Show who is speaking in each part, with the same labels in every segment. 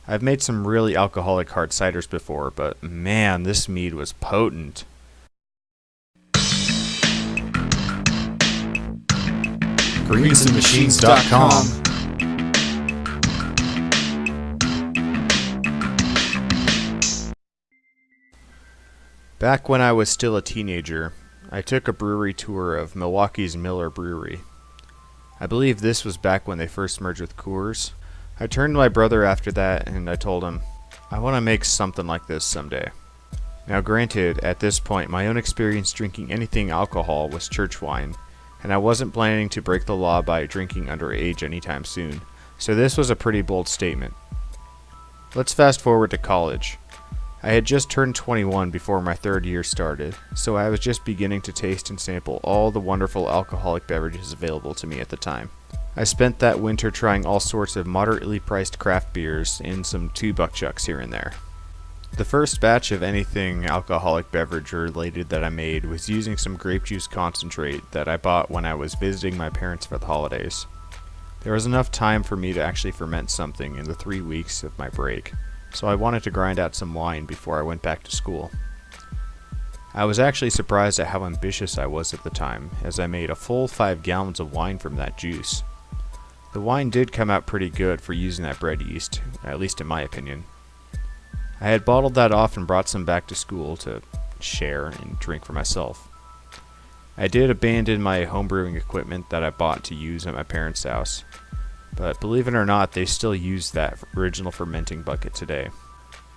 Speaker 1: I've made some really alcoholic hard ciders before, but man, this mead was potent.
Speaker 2: greensandmachines.com.
Speaker 1: Back when I was still a teenager, I took a brewery tour of Milwaukee's Miller Brewery. I believe this was back when they first merged with Coors. I turned to my brother after that and I told him, I want to make something like this someday. Now granted, at this point my own experience drinking anything alcohol was church wine, and I wasn't planning to break the law by drinking underage anytime soon, so this was a pretty bold statement. Let's fast forward to college. I had just turned 21 before my third year started, so I was just beginning to taste and sample all the wonderful alcoholic beverages available to me at the time. I spent that winter trying all sorts of moderately priced craft beers and some $2 chucks here and there. The first batch of anything alcoholic beverage related that I made was using some grape juice concentrate that I bought when I was visiting my parents for the holidays. There was enough time for me to actually ferment something in the 3 weeks of my break, so I wanted to grind out some wine before I went back to school. I was actually surprised at how ambitious I was at the time, as I made a full 5 gallons of wine from that juice. The wine did come out pretty good for using that bread yeast, at least in my opinion. I had bottled that off and brought some back to school to share and drink for myself. I did abandon my homebrewing equipment that I bought to use at my parents' house, but believe it or not, they still use that original fermenting bucket today.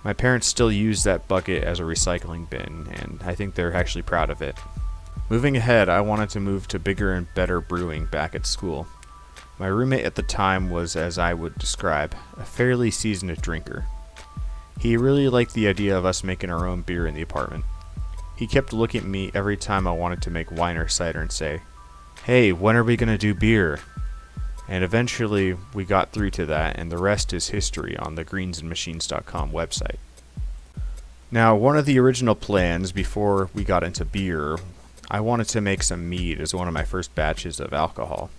Speaker 1: My parents still use that bucket as a recycling bin, and I think they're actually proud of it. Moving ahead, I wanted to move to bigger and better brewing back at school. My roommate at the time was, as I would describe, a fairly seasoned drinker. He really liked the idea of us making our own beer in the apartment. He kept looking at me every time I wanted to make wine or cider and say, "Hey, when are we going to do beer?" And eventually we got through to that, and the rest is history on the greensandmachines.com website. Now, one of the original plans before we got into beer, I wanted to make some mead as one of my first batches of alcohol.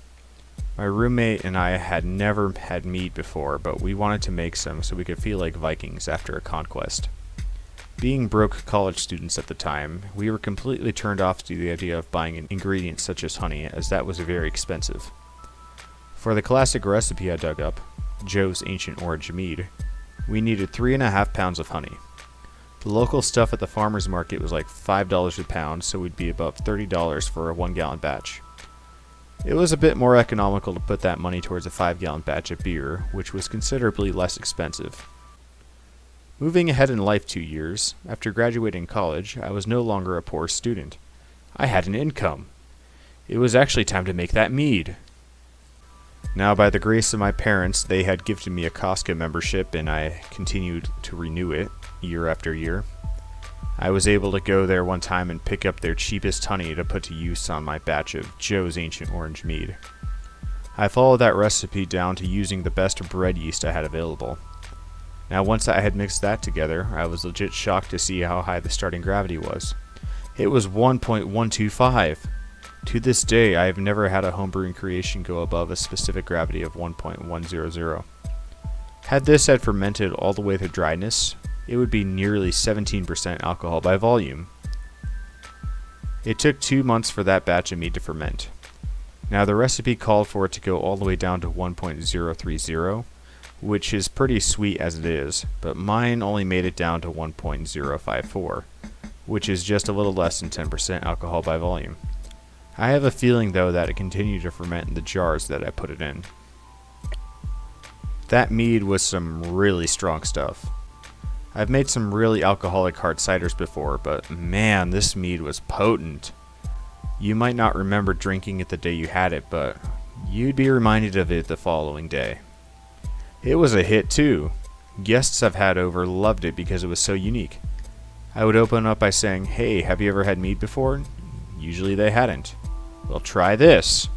Speaker 1: My roommate and I had never had mead before, but we wanted to make some so we could feel like Vikings after a conquest. Being broke college students at the time, we were completely turned off to the idea of buying ingredients such as honey, as that was very expensive. For the classic recipe I dug up, Joe's Ancient Orange Mead, we needed 3.5 pounds of honey. The local stuff at the farmer's market was like $5 a pound, so we'd be above $30 for a 1-gallon batch. It was a bit more economical to put that money towards a 5-gallon batch of beer, which was considerably less expensive. Moving ahead in life 2 years, after graduating college, I was no longer a poor student. I had an income. It was actually time to make that mead. Now, by the grace of my parents, they had gifted me a Costco membership, and I continued to renew it year after year. I was able to go there one time and pick up their cheapest honey to put to use on my batch of Joe's Ancient Orange Mead. I followed that recipe down to using the best bread yeast I had available. Now, once I had mixed that together, I was legit shocked to see how high the starting gravity was. It was 1.125. To this day, I have never had a homebrewing creation go above a specific gravity of 1.100. Had this had fermented all the way to dryness, it would be nearly 17% alcohol by volume. It took 2 months for that batch of mead to ferment. Now, the recipe called for it to go all the way down to 1.030, which is pretty sweet as it is, but mine only made it down to 1.054, which is just a little less than 10% alcohol by volume. I have a feeling, though, that it continued to ferment in the jars that I put it in. That mead was some really strong stuff. I've made some really alcoholic hard ciders before, but man, this mead was potent. You might not remember drinking it the day you had it, but you'd be reminded of it the following day. It was a hit too. Guests I've had over loved it because it was so unique. I would open up by saying, "Hey, have you ever had mead before?" Usually they hadn't. "Well, try this."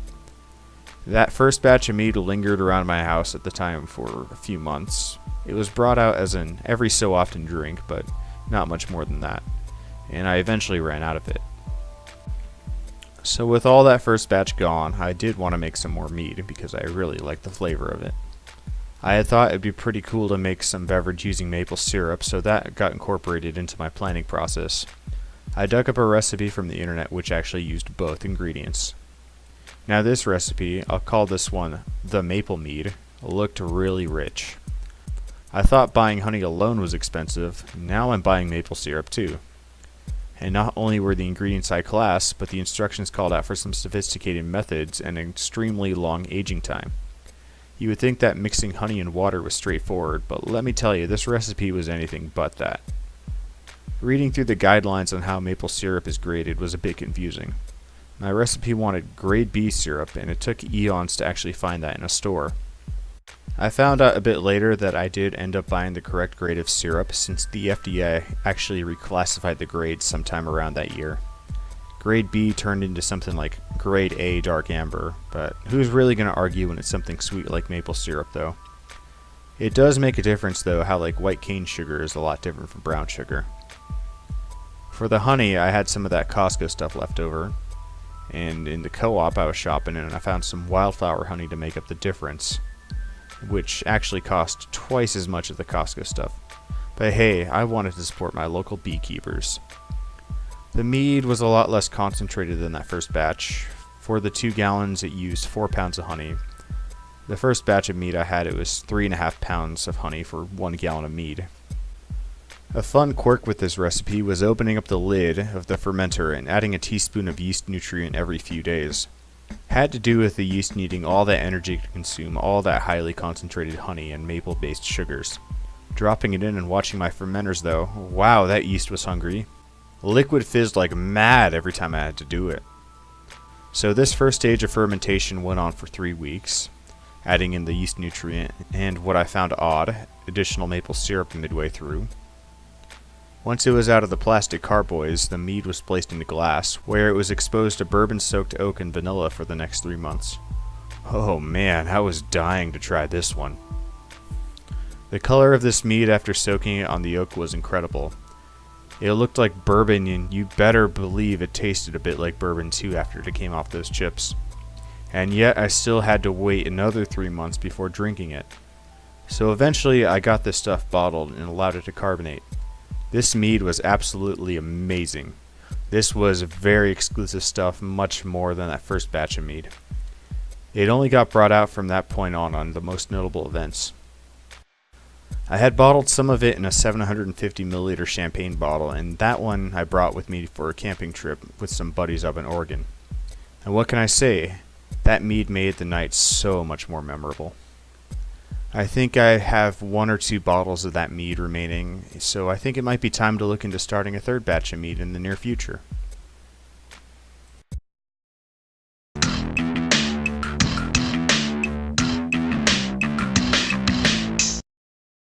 Speaker 1: That first batch of mead lingered around my house at the time for a few months. It was brought out as an every so often drink, but not much more than that, and I eventually ran out of it. So with all that first batch gone, I did want to make some more mead because I really liked the flavor of it. I had thought it'd be pretty cool to make some beverage using maple syrup, so that got incorporated into my planning process. I dug up a recipe from the internet which actually used both ingredients. Now this recipe, I'll call this one the Maple Mead, looked really rich. I thought buying honey alone was expensive, now I'm buying maple syrup too. And not only were the ingredients high class, but the instructions called out for some sophisticated methods and an extremely long aging time. You would think that mixing honey and water was straightforward, but let me tell you, this recipe was anything but that. Reading through the guidelines on how maple syrup is graded was a bit confusing. My recipe wanted grade B syrup, and it took eons to actually find that in a store. I found out a bit later that I did end up buying the correct grade of syrup, since the FDA actually reclassified the grades sometime around that year. Grade B turned into something like Grade A dark amber, but who's really going to argue when it's something sweet like maple syrup though? It does make a difference though how like white cane sugar is a lot different from brown sugar. For the honey, I had some of that Costco stuff left over, and in the co-op I was shopping and I found some wildflower honey to make up the difference, which actually cost twice as much as the Costco stuff. But hey, I wanted to support my local beekeepers. The mead was a lot less concentrated than that first batch. For the 2 gallons, it used 4 pounds of honey. The first batch of mead I had, it was 3.5 pounds of honey for 1 gallon of mead. A fun quirk with this recipe was opening up the lid of the fermenter and adding a teaspoon of yeast nutrient every few days. Had to do with the yeast needing all that energy to consume all that highly concentrated honey and maple-based sugars. Dropping it in and watching my fermenters though, wow, that yeast was hungry. Liquid fizzed like mad every time I had to do it. So this first stage of fermentation went on for 3 weeks, adding in the yeast nutrient and what I found odd, additional maple syrup midway through. Once it was out of the plastic carboys, the mead was placed into glass, where it was exposed to bourbon-soaked oak and vanilla for the next 3 months. Oh man, I was dying to try this one. The color of this mead after soaking it on the oak was incredible. It looked like bourbon, and you better believe it tasted a bit like bourbon too after it came off those chips. And yet I still had to wait another 3 months before drinking it. So eventually I got this stuff bottled and allowed it to carbonate. This mead was absolutely amazing. This was very exclusive stuff, much more than that first batch of mead. It only got brought out from that point on the most notable events. I had bottled some of it in a 750 milliliter champagne bottle, and that one I brought with me for a camping trip with some buddies up in Oregon. And what can I say? That mead made the night so much more memorable. I think I have 1 or 2 bottles of that mead remaining, so I think it might be time to look into starting a third batch of mead in the near future.